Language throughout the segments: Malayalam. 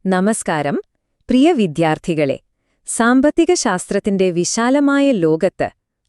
നമസ്കാരം, പ്രിയ വിദ്യാർത്ഥികളെ. സാമ്പത്തിക ശാസ്ത്രത്തിന്റെ വിശാലമായ ലോകത്ത്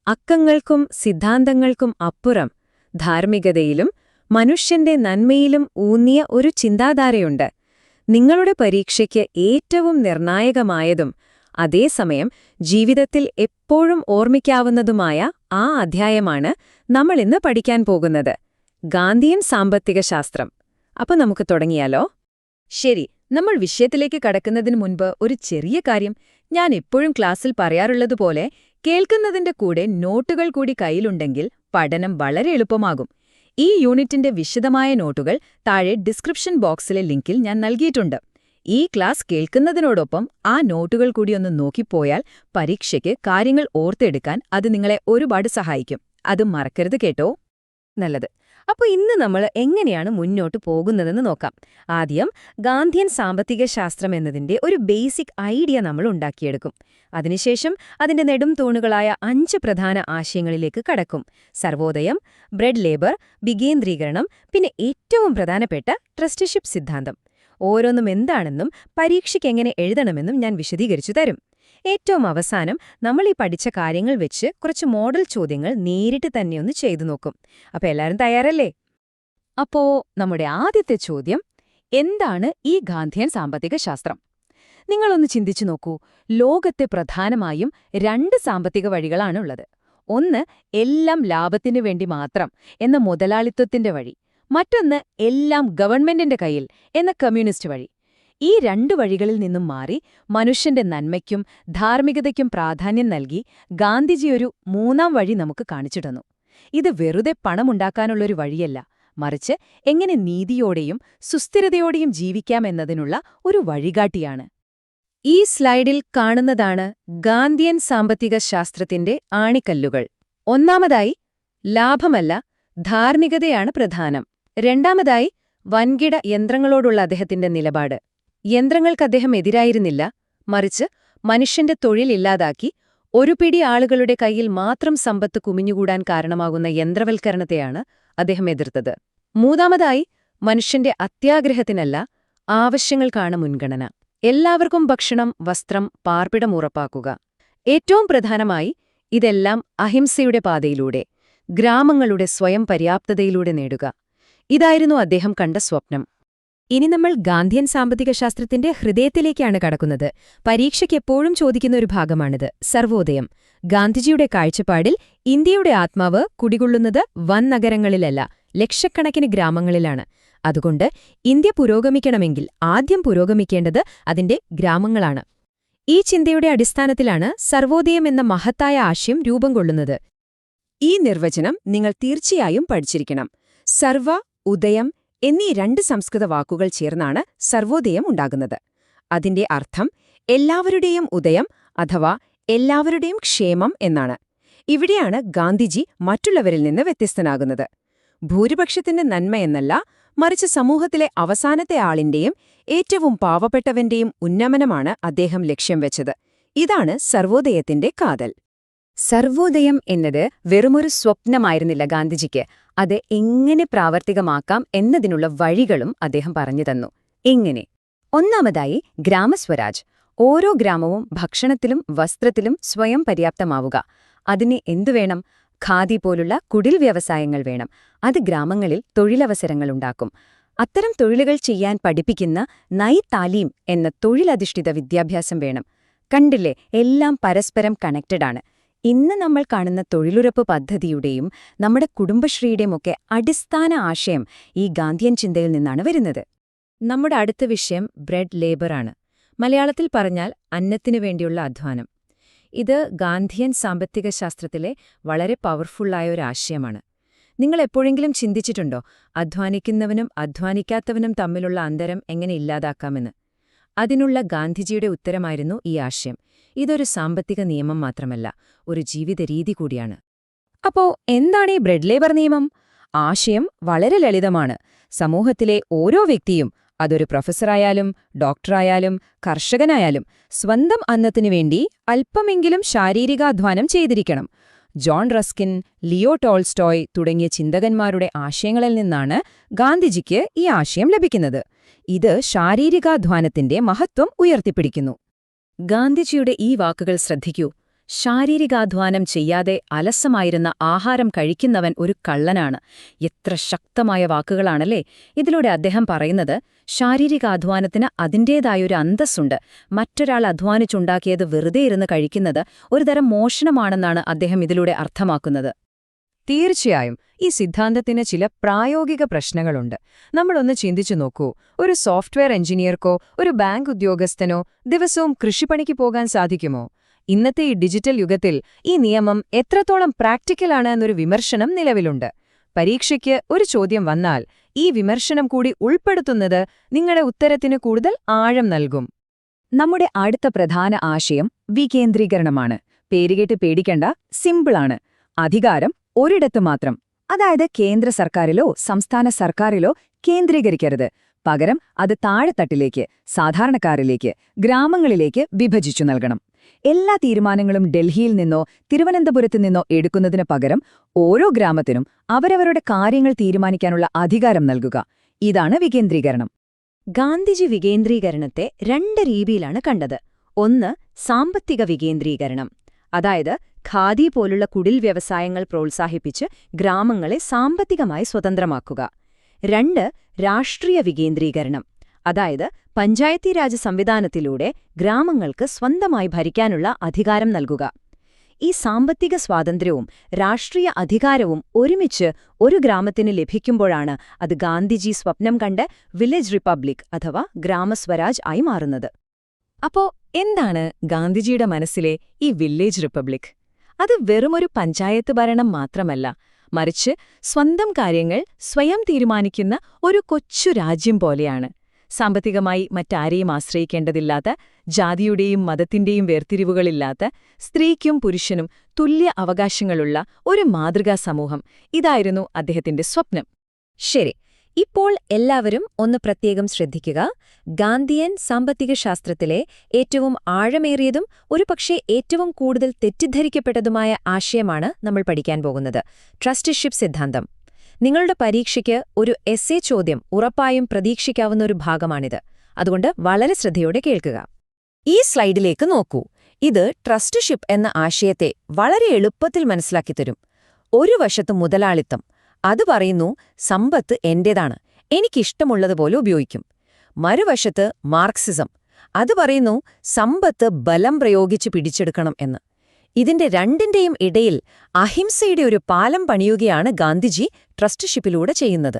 അക്കങ്ങൾക്കും സിദ്ധാന്തങ്ങൾക്കും അപ്പുറം ധാർമ്മികതയിലും മനുഷ്യന്റെ നന്മയിലും ഊന്നിയ ഒരു ചിന്താധാരയുണ്ട്. നിങ്ങളുടെ പരീക്ഷയ്ക്ക് ഏറ്റവും നിർണായകമായതും അതേസമയം ജീവിതത്തിൽ എപ്പോഴും ഓർമ്മിക്കാവുന്നതുമായ ആ അധ്യായമാണ് നമ്മളിന്ന് പഠിക്കാൻ പോകുന്നത്, ഗാന്ധിയൻ സാമ്പത്തിക ശാസ്ത്രം. അപ്പൊ നമുക്ക് തുടങ്ങിയാലോ? ശരി, നമ്മൾ വിഷയത്തിലേക്ക് കടക്കുന്നതിന് മുൻപ് ഒരു ചെറിയ കാര്യം. ഞാൻ എപ്പോഴും ക്ലാസ്സിൽ പറയാറുള്ളതുപോലെ കേൾക്കുന്നതിന്റെ കൂടെ നോട്ടുകൾ കൂടി കയ്യിലുണ്ടെങ്കിൽ പഠനം വളരെ എളുപ്പമാകും. ഈ യൂണിറ്റിന്റെ വിശദമായ നോട്ടുകൾ താഴെ ഡിസ്ക്രിപ്ഷൻ ബോക്സിലെ ലിങ്കിൽ ഞാൻ നൽകിയിട്ടുണ്ട്. ഈ ക്ലാസ് കേൾക്കുന്നതിനോടൊപ്പം ആ നോട്ടുകൾ കൂടി ഒന്ന് നോക്കിപ്പോയാൽ പരീക്ഷയ്ക്ക് കാര്യങ്ങൾ ഓർത്തെടുക്കാൻ അത് നിങ്ങളെ ഒരുപാട് സഹായിക്കും. അത് മറക്കരുത് കേട്ടോ. നല്ലത്. അപ്പോൾ ഇന്ന് നമ്മൾ എങ്ങനെയാണ് മുന്നോട്ട് പോകുന്നതെന്ന് നോക്കാം. ആദ്യം ഗാന്ധിയൻ സാമ്പത്തിക ശാസ്ത്രം എന്നതിന്റെ ഒരു ബേസിക് ഐഡിയ നമ്മൾ ഉണ്ടാക്കിയെടുക്കും. അതിനുശേഷം അതിന്റെ നെടും തൂണുകളായ 5 പ്രധാന ആശയങ്ങളിലേക്ക് കടക്കും. സർവോദയം, ബ്രെഡ് ലേബർ, വികേന്ദ്രീകരണം, പിന്നെ ഏറ്റവും പ്രധാനപ്പെട്ട ട്രസ്റ്റിഷിപ്പ് സിദ്ധാന്തം. ഓരോന്നും എന്താണെന്നും പരീക്ഷയ്ക്ക് എങ്ങനെ എഴുതണമെന്നും ഞാൻ വിശദീകരിച്ചു തരും. ഏറ്റവും അവസാനം നമ്മൾ ഈ പഠിച്ച കാര്യങ്ങൾ വെച്ച് കുറച്ച് മോഡൽ ചോദ്യങ്ങൾ നേരിട്ട് തന്നെയൊന്ന് ചെയ്തു നോക്കും. അപ്പൊ എല്ലാവരും തയ്യാറല്ലേ? അപ്പോ നമ്മുടെ ആദ്യത്തെ ചോദ്യം, എന്താണ് ഈ ഗാന്ധിയൻ സാമ്പത്തിക ശാസ്ത്രം? നിങ്ങളൊന്ന് ചിന്തിച്ചു നോക്കൂ. ലോകത്തെ പ്രധാനമായും 2 സാമ്പത്തിക വഴികളാണുള്ളത്. ഒന്ന് എല്ലാം ലാഭത്തിനു വേണ്ടി മാത്രം എന്ന മുതലാളിത്തത്തിന്റെ വഴി, മറ്റൊന്ന് എല്ലാം ഗവൺമെന്റിന്റെ കയ്യിൽ എന്ന കമ്മ്യൂണിസ്റ്റ് വഴി. ഈ 2 വഴികളിൽ നിന്നും മാറി മനുഷ്യന്റെ നന്മയ്ക്കും ധാർമ്മികതയ്ക്കും പ്രാധാന്യം നൽകി ഗാന്ധിജി ഒരു 3ാം വഴി നമുക്ക് കാണിച്ചു തന്നു. ഇത് വെറുതെ പണമുണ്ടാക്കാനുള്ളൊരു വഴിയല്ല, മറിച്ച് എങ്ങനെ നീതിയോടെയും സുസ്ഥിരതയോടെയും ജീവിക്കാമെന്നതിനുള്ള ഒരു വഴികാട്ടിയാണ്. ഈ സ്ലൈഡിൽ കാണുന്നതാണ് ഗാന്ധിയൻ സാമ്പത്തിക ശാസ്ത്രത്തിന്റെ ആണിക്കല്ലുകൾ. ഒന്നാമതായി, ലാഭമല്ല ധാർമ്മികതയാണ് പ്രധാനം. രണ്ടാമതായി, വൻകിട യന്ത്രങ്ങളോടുള്ള അദ്ദേഹത്തിന്റെ നിലപാട്. യന്ത്രങ്ങൾക്ക് അദ്ദേഹം എതിരായിരുന്നില്ല, മറിച്ച് മനുഷ്യന്റെ തൊഴിലില്ലാതാക്കി ഒരു പിടി ആളുകളുടെ കയ്യിൽ മാത്രം സമ്പത്ത് കുമിഞ്ഞുകൂടാൻ കാരണമാകുന്ന യന്ത്രവൽക്കരണത്തെയാണ് അദ്ദേഹം എതിർത്തത്. മൂന്നാമതായി, മനുഷ്യന്റെ അത്യാഗ്രഹത്തിനല്ല ആവശ്യങ്ങൾക്കാണ് മുൻഗണന. എല്ലാവർക്കും ഭക്ഷണം, വസ്ത്രം, പാർപ്പിടം ഉറപ്പാക്കുക. ഏറ്റവും പ്രധാനമായി, ഇതെല്ലാം അഹിംസയുടെ പാതയിലൂടെ, ഗ്രാമങ്ങളുടെ സ്വയം പര്യാപ്തതയിലൂടെ നേടുക. ഇതായിരുന്നു അദ്ദേഹം കണ്ട സ്വപ്നം. ഇനി നമ്മൾ ഗാന്ധിയൻ സാമ്പത്തിക ശാസ്ത്രത്തിന്റെ ഹൃദയത്തിലേക്കാണ് കടക്കുന്നത്. പരീക്ഷയ്ക്ക് എപ്പോഴും ചോദിക്കുന്ന ഒരു ഭാഗമാണിത്, സർവോദയം. ഗാന്ധിജിയുടെ കാഴ്ചപ്പാടിൽ ഇന്ത്യയുടെ ആത്മാവ് കുടികൊള്ളുന്നത് വൻ നഗരങ്ങളിലല്ല, ലക്ഷക്കണക്കിന് ഗ്രാമങ്ങളിലാണ്. അതുകൊണ്ട് ഇന്ത്യ പുരോഗമിക്കണമെങ്കിൽ ആദ്യം പുരോഗമിക്കേണ്ടത് അതിന്റെ ഗ്രാമങ്ങളാണ്. ഈ ചിന്തയുടെ അടിസ്ഥാനത്തിലാണ് സർവോദയം എന്ന മഹത്തായ ആശയം രൂപം കൊള്ളുന്നത്. ഈ നിർവചനം നിങ്ങൾ തീർച്ചയായും പഠിച്ചിരിക്കണം. സർവ, ഉദയം എന്നീ 2 സംസ്കൃത വാക്കുകൾ ചേർന്നാണ് സർവോദയം ഉണ്ടാകുന്നത്. അതിന്റെ അർത്ഥം എല്ലാവരുടെയും ഉദയം അഥവാ എല്ലാവരുടെയും ക്ഷേമം എന്നാണ്. ഇവിടെയാണ് ഗാന്ധിജി മറ്റുള്ളവരിൽ നിന്ന് വ്യത്യസ്തനാകുന്നത്. ഭൂരിപക്ഷത്തിന്റെ നന്മയെന്നല്ല, മറിച്ച് സമൂഹത്തിലെ അവസാനത്തെ ആളിന്റെയും ഏറ്റവും പാവപ്പെട്ടവന്റെയും ഉന്നമനമാണ് അദ്ദേഹം ലക്ഷ്യം വെച്ചത്. ഇതാണ് സർവോദയത്തിന്റെ കാതൽ. സർവോദയം എന്നത് വെറുമൊരു സ്വപ്നമായിരുന്നില്ല ഗാന്ധിജിക്ക്. അത് എങ്ങനെ പ്രാവർത്തികമാക്കാം എന്നതിനുള്ള വഴികളും അദ്ദേഹം പറഞ്ഞു തന്നു. എങ്ങനെ? ഒന്നാമതായി, ഗ്രാമസ്വരാജ്. ഓരോ ഗ്രാമവും ഭക്ഷണത്തിലും വസ്ത്രത്തിലും സ്വയം പര്യാപ്തമാവുക. അതിന് എന്തുവേണം? ഖാദി പോലുള്ള കുടിൽ വ്യവസായങ്ങൾ വേണം. അത് ഗ്രാമങ്ങളിൽ തൊഴിലവസരങ്ങളുണ്ടാക്കും. അത്തരം തൊഴിലുകൾ ചെയ്യാൻ പഠിപ്പിക്കുന്ന നൈ താലീം എന്ന തൊഴിലധിഷ്ഠിത വിദ്യാഭ്യാസം വേണം. കണ്ടില്ലേ, എല്ലാം പരസ്പരം കണക്റ്റഡാണ്. ഇന്ന് നമ്മൾ കാണുന്ന തൊഴിലുറപ്പ് പദ്ധതിയുടെയും നമ്മുടെ കുടുംബശ്രീയുടെയുമൊക്കെ അടിസ്ഥാന ആശയം ഈ ഗാന്ധിയൻ ചിന്തയിൽ നിന്നാണ് വരുന്നത്. നമ്മുടെ അടുത്ത വിഷയം ബ്രെഡ് ലേബറാണ്. മലയാളത്തിൽ പറഞ്ഞാൽ അന്നത്തിനു വേണ്ടിയുള്ള അധ്വാനം. ഇത് ഗാന്ധിയൻ സാമ്പത്തിക ശാസ്ത്രത്തിലെ വളരെ പവർഫുള്ളായ ഒരു ആശയമാണ്. നിങ്ങൾ എപ്പോഴെങ്കിലും ചിന്തിച്ചിട്ടുണ്ടോ അധ്വാനിക്കുന്നവനും അധ്വാനിക്കാത്തവനും തമ്മിലുള്ള അന്തരം എങ്ങനെ ഇല്ലാതാക്കാമെന്ന്? അതിനുള്ള ഗാന്ധിജിയുടെ ഉത്തരമായിരുന്നു ഈ ആശയം. ഇതൊരു സാമ്പത്തിക നിയമം മാത്രമല്ല, ഒരു ജീവിത രീതി കൂടിയാണ്. അപ്പോ എന്താണ് ഈ ബ്രെഡ് ലേബർ നിയമം? ആശയം വളരെ ലളിതമാണ്. സമൂഹത്തിലെ ഓരോ വ്യക്തിയും, അതൊരു പ്രൊഫസറായാലും ഡോക്ടറായാലും കർഷകനായാലും, സ്വന്തം അന്നത്തിനു വേണ്ടി അല്പമെങ്കിലും ശാരീരികാധ്വാനം ചെയ്തിരിക്കണം. ജോൺ റസ്കിൻ, ലിയോ ടോൾസ്റ്റോയ് തുടങ്ങിയ ചിന്തകന്മാരുടെ ആശയങ്ങളിൽ നിന്നാണ് ഗാന്ധിജിക്ക് ഈ ആശയം ലഭിക്കുന്നത്. ഇത് ശാരീരികാധ്വാനത്തിന്റെ മഹത്വം ഉയർത്തിപ്പിടിക്കുന്നു. ഗാന്ധിജിയുടെ ഈ വാക്കുകൾ ശ്രദ്ധിക്കൂ. ശാരീരികാധ്വാനം ചെയ്യാതെ അലസമായിരുന്ന ആഹാരം കഴിക്കുന്നവൻ ഒരു കള്ളനാണ്. എത്ര ശക്തമായ വാക്കുകളാണല്ലേ! ഇതിലൂടെ അദ്ദേഹം പറയുന്നത് ശാരീരികാധ്വാനത്തിന് അതിൻ്റേതായൊരു അന്തസ്സുണ്ട്. മറ്റൊരാൾ അധ്വാനിച്ചുണ്ടാക്കിയത് വെറുതെ ഇരുന്ന് കഴിക്കുന്നത് ഒരുതരം മോഷണമാണെന്നാണ് അദ്ദേഹം ഇതിലൂടെ അർത്ഥമാക്കുന്നത്. തീർച്ചയായും ഈ സിദ്ധാന്തത്തിന് ചില പ്രായോഗിക പ്രശ്നങ്ങളുണ്ട്. നമ്മളൊന്ന് ചിന്തിച്ചു നോക്കൂ. ഒരു സോഫ്റ്റ്വെയർ എഞ്ചിനീയർക്കോ ഒരു ബാങ്ക് ഉദ്യോഗസ്ഥനോ ദിവസവും കൃഷിപ്പണിക്ക് പോകാൻ സാധിക്കുമോ? ഇന്നത്തെ ഈ ഡിജിറ്റൽ യുഗത്തിൽ ഈ നിയമം എത്രത്തോളം പ്രാക്ടിക്കലാണ് എന്നൊരു വിമർശനം നിലവിലുണ്ട്. പരീക്ഷയ്ക്ക് ഒരു ചോദ്യം വന്നാൽ ഈ വിമർശനം കൂടി ഉൾപ്പെടുത്തുന്നത് നിങ്ങളുടെ ഉത്തരത്തിന് കൂടുതൽ ആഴം നൽകും. നമ്മുടെ അടുത്ത പ്രധാന ആശയം വികേന്ദ്രീകരണമാണ്. പേരുകേട്ട് പേടിക്കണ്ട, സിമ്പിളാണ്. അധികാരം ഒരിടത്ത് മാത്രം, അതായത് കേന്ദ്ര സർക്കാരിലോ സംസ്ഥാന സർക്കാരിലോ കേന്ദ്രീകരിക്കരുത്. പകരം അത് താഴെത്തട്ടിലേക്ക്, സാധാരണക്കാരിലേക്ക്, ഗ്രാമങ്ങളിലേക്ക് വിഭജിച്ചു നൽകണം. എല്ലാ തീരുമാനങ്ങളും ഡൽഹിയിൽ നിന്നോ തിരുവനന്തപുരത്തു നിന്നോ എടുക്കുന്നതിന് പകരം ഓരോ ഗ്രാമത്തിനും അവരവരുടെ കാര്യങ്ങൾ തീരുമാനിക്കാനുള്ള അധികാരം നൽകുക. ഇതാണ് വികേന്ദ്രീകരണം. ഗാന്ധിജി വികേന്ദ്രീകരണത്തെ 2 രീതിയിലാണ് കണ്ടത്. ഒന്ന്, സാമ്പത്തിക വികേന്ദ്രീകരണം. അതായത് ഖാദി പോലുള്ള കുടിൽ വ്യവസായങ്ങൾ പ്രോത്സാഹിപ്പിച്ച് ഗ്രാമങ്ങളെ സാമ്പത്തികമായി സ്വതന്ത്രമാക്കുക. 2, രാഷ്ട്രീയ വികേന്ദ്രീകരണം. അതായത് പഞ്ചായത്തി രാജ് സംവിധാനത്തിലൂടെ ഗ്രാമങ്ങൾക്ക് സ്വന്തമായി ഭരിക്കാനുള്ള അധികാരം നൽകുക. ഈ സാമ്പത്തിക സ്വാതന്ത്ര്യവും രാഷ്ട്രീയ അധികാരവും ഒരുമിച്ച് ഒരു ഗ്രാമത്തിന് ലഭിക്കുമ്പോഴാണ് അത് ഗാന്ധിജി സ്വപ്നം കണ്ട് വില്ലേജ് റിപ്പബ്ലിക് അഥവാ ഗ്രാമസ്വരാജ് ആയി മാറുന്നത്. അപ്പോ എന്താണ് ഗാന്ധിജിയുടെ മനസ്സിലെ ഈ വില്ലേജ് റിപ്പബ്ലിക്? അത് വെറുമൊരു പഞ്ചായത്ത് ഭരണം മാത്രമല്ല, മറിച്ച് സ്വന്തം കാര്യങ്ങൾ സ്വയം തീരുമാനിക്കുന്ന ഒരു കൊച്ചു രാജ്യം പോലെയാണ്. സാമ്പത്തികമായി മറ്റാരെയും ആശ്രയിക്കേണ്ടതില്ലാത്ത, ജാതിയുടെയും മതത്തിന്റെയും വേർതിരിവുകളില്ലാത്ത, സ്ത്രീക്കും പുരുഷനും തുല്യ അവകാശങ്ങളുള്ള ഒരു മാതൃകാ സമൂഹം. ഇതായിരുന്നു അദ്ദേഹത്തിന്റെ സ്വപ്നം. ശരി, ഇപ്പോൾ എല്ലാവരും ഒന്ന് പ്രത്യേകം ശ്രദ്ധിക്കുക. ഗാന്ധിയൻ സാമ്പത്തിക ശാസ്ത്രത്തിലെ ഏറ്റവും ആഴമേറിയതും ഒരുപക്ഷെ ഏറ്റവും കൂടുതൽ തെറ്റിദ്ധരിക്കപ്പെട്ടതുമായ ആശയമാണ് നമ്മൾ പഠിക്കാൻ പോകുന്നത്: ട്രസ്റ്റിഷിപ്പ് സിദ്ധാന്തം. നിങ്ങളുടെ പരീക്ഷയ്ക്ക് ഒരു എസ്സേ ചോദ്യം ഉറപ്പായും പ്രതീക്ഷിക്കാവുന്ന ഒരു ഭാഗമാണിത്. അതുകൊണ്ട് വളരെ ശ്രദ്ധയോടെ കേൾക്കുക. ഈ സ്ലൈഡിലേക്ക് നോക്കൂ. ഇത് ട്രസ്റ്റിഷിപ്പ് എന്ന ആശയത്തെ വളരെ എളുപ്പത്തിൽ മനസ്സിലാക്കിത്തരും. ഒരു വശത്ത് മുതലാളിത്തം. അത് പറയുന്നു, സമ്പത്ത് എന്റേതാണ്, എനിക്കിഷ്ടമുള്ളതുപോലെ ഉപയോഗിക്കും. മറുവശത്ത് മാർക്സിസം. അത് പറയുന്നു, സമ്പത്ത് ബലം പ്രയോഗിച്ച് പിടിച്ചെടുക്കണം എന്ന്. ഇതിന്റെ രണ്ടിന്റെയും ഇടയിൽ അഹിംസയുടെ ഒരു പാലം പണിയുകയാണ് ഗാന്ധിജി ട്രസ്റ്റിഷിപ്പിലൂടെ ചെയ്യുന്നത്.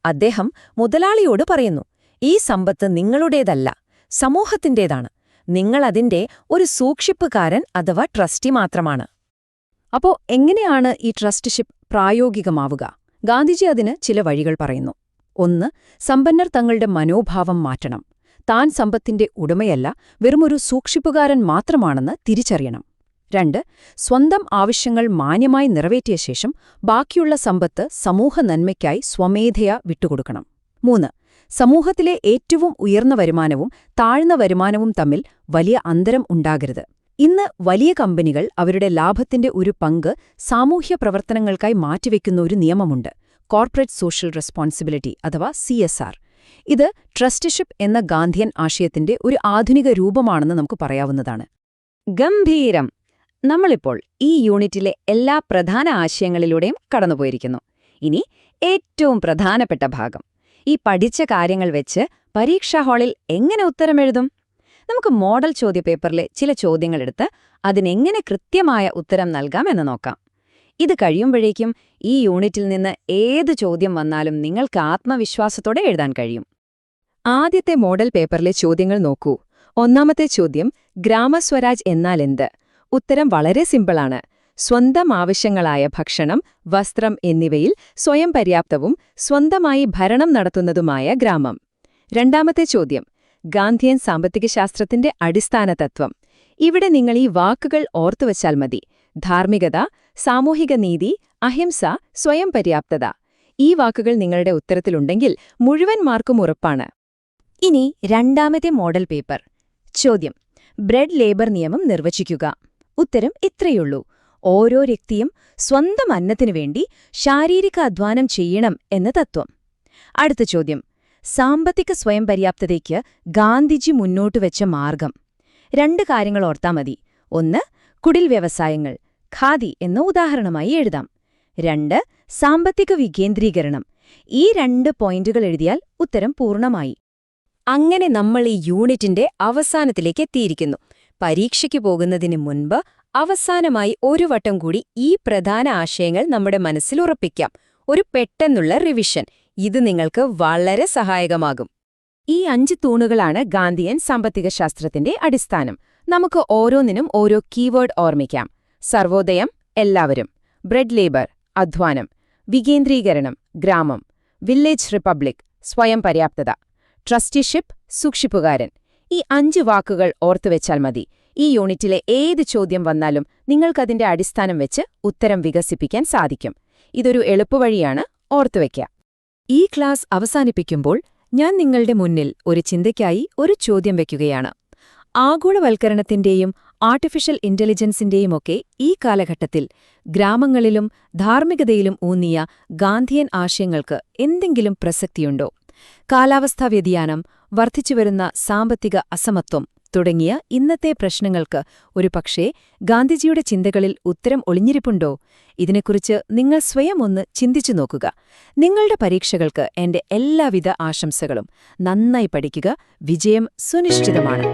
അദ്ദേഹം മുതലാളിയോട് പറയുന്നു, ഈ സമ്പത്ത് നിങ്ങളുടേതല്ല, സമൂഹത്തിന്റേതാണ്. നിങ്ങളതിന്റെ ഒരു സൂക്ഷിപ്പുകാരൻ അഥവാ ട്രസ്റ്റി മാത്രമാണ്. അപ്പോ എങ്ങനെയാണ് ഈ ട്രസ്റ്റിഷിപ്പ് പ്രായോഗികമാവുക? ഗാന്ധിജി അതിന് ചില വഴികൾ പറയുന്നു. 1. സമ്പന്നർ തങ്ങളുടെ മനോഭാവം മാറ്റണം. താൻ സമ്പത്തിന്റെ ഉടമയല്ല, വെറുമൊരു സൂക്ഷിപ്പുകാരൻ മാത്രമാണെന്ന് തിരിച്ചറിയണം. 2. സ്വന്തം ആവശ്യങ്ങൾ മാന്യമായി നിറവേറ്റിയ ശേഷം ബാക്കിയുള്ള സമ്പത്ത് സമൂഹ നന്മയ്ക്കായി സ്വമേധയാ വിട്ടുകൊടുക്കണം. 3. സമൂഹത്തിലെ ഏറ്റവും ഉയർന്ന വരുമാനവും താഴ്ന്ന വരുമാനവും തമ്മിൽ വലിയ അന്തരം ഉണ്ടാകരുത്. ഇന്ന് വലിയ കമ്പനികൾ അവരുടെ ലാഭത്തിന്റെ ഒരു പങ്ക് സാമൂഹ്യ പ്രവർത്തനങ്ങൾക്കായി മാറ്റിവെക്കുന്ന ഒരു നിയമമുണ്ട്: കോർപ്പറേറ്റ് സോഷ്യൽ റെസ്പോൺസിബിലിറ്റി അഥവാ CSR. ഇത് ട്രസ്റ്റിഷിപ്പ് എന്ന ഗാന്ധിയൻ ആശയത്തിന്റെ ഒരു ആധുനിക രൂപമാണെന്ന് നമുക്ക് പറയാവുന്നതാണ്. ഗംഭീരം! നമ്മളിപ്പോൾ ഈ യൂണിറ്റിലെ എല്ലാ പ്രധാന ആശയങ്ങളിലൂടെയും കടന്നുപോയിരിക്കുന്നു. ഇനി ഏറ്റവും പ്രധാനപ്പെട്ട ഭാഗം: ഈ പഠിച്ച കാര്യങ്ങൾ വെച്ച് പരീക്ഷാ ഹാളിൽ എങ്ങനെ ഉത്തരമെഴുതും? നമുക്ക് മോഡൽ ചോദ്യപേപ്പറിലെ ചില ചോദ്യങ്ങളെടുത്ത് അതിനെങ്ങനെ കൃത്യമായ ഉത്തരം നൽകാമെന്ന് നോക്കാം. ഇത് കഴിയുമ്പോഴേക്കും ഈ യൂണിറ്റിൽ നിന്ന് ഏത് ചോദ്യം വന്നാലും നിങ്ങൾക്ക് ആത്മവിശ്വാസത്തോടെ എഴുതാൻ കഴിയും. ആദ്യത്തെ മോഡൽ പേപ്പറിലെ ചോദ്യങ്ങൾ നോക്കൂ. ഒന്നാമത്തെ ചോദ്യം, ഗ്രാമസ്വരാജ് എന്നാലെന്ത്? ഉത്തരം വളരെ സിമ്പിളാണ്. സ്വന്തം ആവശ്യങ്ങളായ ഭക്ഷണം, വസ്ത്രം എന്നിവയിൽ സ്വയം പര്യാപ്തവും സ്വന്തമായി ഭരണം നടത്തുന്നതുമായ ഗ്രാമം. രണ്ടാമത്തെ ചോദ്യം, ഗാന്ധിയൻ സാമ്പത്തികശാസ്ത്രത്തിന്റെ അടിസ്ഥാന തത്വം. ഇവിടെ നിങ്ങൾ ഈ വാക്കുകൾ ഓർത്തുവച്ചാൽ മതി: ധാർമ്മികത, സാമൂഹിക നീതി, അഹിംസ, സ്വയം പര്യാപ്തത. ഈ വാക്കുകൾ നിങ്ങളുടെ ഉത്തരത്തിലുണ്ടെങ്കിൽ മുഴുവൻ മാർക്കും ഉറപ്പാണ്. ഇനി രണ്ടാമത്തെ മോഡൽ പേപ്പർ. ചോദ്യം, ബ്രെഡ് ലേബർ നിയമം നിർവചിക്കുക. ഉത്തരം ഇത്രയുള്ളൂ: ഓരോ വ്യക്തിയും സ്വന്തം അന്നത്തിനു വേണ്ടി ശാരീരിക അധ്വാനം ചെയ്യണം എന്ന തത്വം. അടുത്ത ചോദ്യം: സാമ്പത്തിക സ്വയം പര്യാപ്തതയ്ക്ക് ഗാന്ധിജി മുന്നോട്ടുവെച്ച മാർഗം. 2 കാര്യങ്ങൾ ഓർത്താ മതി. 1. കുടിൽ വ്യവസായങ്ങൾ, ഖാദി എന്ന ഉദാഹരണമായി എഴുതാം. 2. സാമ്പത്തിക വികേന്ദ്രീകരണം. ഈ 2 പോയിന്റുകൾ എഴുതിയാൽ ഉത്തരം പൂർണ്ണമായി. അങ്ങനെ നമ്മൾ ഈ യൂണിറ്റിന്റെ അവസാനത്തിലേക്ക് എത്തിയിരിക്കുന്നു. പരീക്ഷയ്ക്ക് പോകുന്നതിന് മുൻപ് അവസാനമായി ഒരു വട്ടം കൂടി ഈ പ്രധാന ആശയങ്ങൾ നമ്മുടെ മനസ്സിൽ ഉറപ്പിക്കാം. ഒരു പെട്ടെന്നുള്ള റിവിഷൻ. ഇത് നിങ്ങൾക്ക് വളരെ സഹായകമാകും. ഈ 5 തൂണുകളാണ് ഗാന്ധിയൻ സാമ്പത്തികശാസ്ത്രത്തിന്റെ അടിസ്ഥാനം. നമുക്ക് ഓരോന്നിനും ഓരോ കീവേഡ് ഓർമ്മിക്കാം. സർവോദയം, എല്ലാവരും; ബ്രെഡ് ലേബർ, അധ്വാനം; വികേന്ദ്രീകരണം, ഗ്രാമം; വില്ലേജ് റിപ്പബ്ലിക്, സ്വയം പര്യാപ്തത; ട്രസ്റ്റിഷിപ്പ്, സൂക്ഷിപ്പുകാരൻ. ഈ 5 വാക്കുകൾ ഓർത്തുവെച്ചാൽ മതി. ഈ യൂണിറ്റിലെ ഏത് ചോദ്യം വന്നാലും നിങ്ങൾക്കതിന്റെ അടിസ്ഥാനം വെച്ച് ഉത്തരം വികസിപ്പിക്കാൻ സാധിക്കും. ഇതൊരു എളുപ്പവഴിയാണ്, ഓർത്തുവെക്കുക. ഈ ക്ലാസ് അവസാനിപ്പിക്കുമ്പോൾ ഞാൻ നിങ്ങളുടെ മുന്നിൽ ഒരു ചിന്തയ്ക്കായി ഒരു ചോദ്യം വയ്ക്കുകയാണ്. ആഗോളവൽക്കരണത്തിന്റെയും ആർട്ടിഫിഷ്യൽ ഇന്റലിജൻസിന്റെയുമൊക്കെ ഈ കാലഘട്ടത്തിൽ ഗ്രാമങ്ങളിലും ധാർമ്മികതയിലും ഊന്നിയ ഗാന്ധിയൻ ആശയങ്ങൾക്ക് എന്തെങ്കിലും പ്രസക്തിയുണ്ടോ? കാലാവസ്ഥാ വ്യതിയാനം, വർദ്ധിച്ചുവരുന്ന സാമ്പത്തിക അസമത്വം തുടങ്ങിയ ഇന്നത്തെ പ്രശ്നങ്ങൾക്ക് ഒരുപക്ഷേ ഗാന്ധിജിയുടെ ചിന്തകളിൽ ഉത്തരം ഒളിഞ്ഞിരിപ്പുണ്ടോ? ഇതിനെക്കുറിച്ച് നിങ്ങൾ സ്വയം ഒന്ന് ചിന്തിച്ചു നോക്കുക. നിങ്ങളുടെ പരീക്ഷകൾക്ക് എന്റെ എല്ലാവിധ ആശംസകളും. നന്നായി പഠിക്കുക. വിജയം സുനിശ്ചിതമാണ്.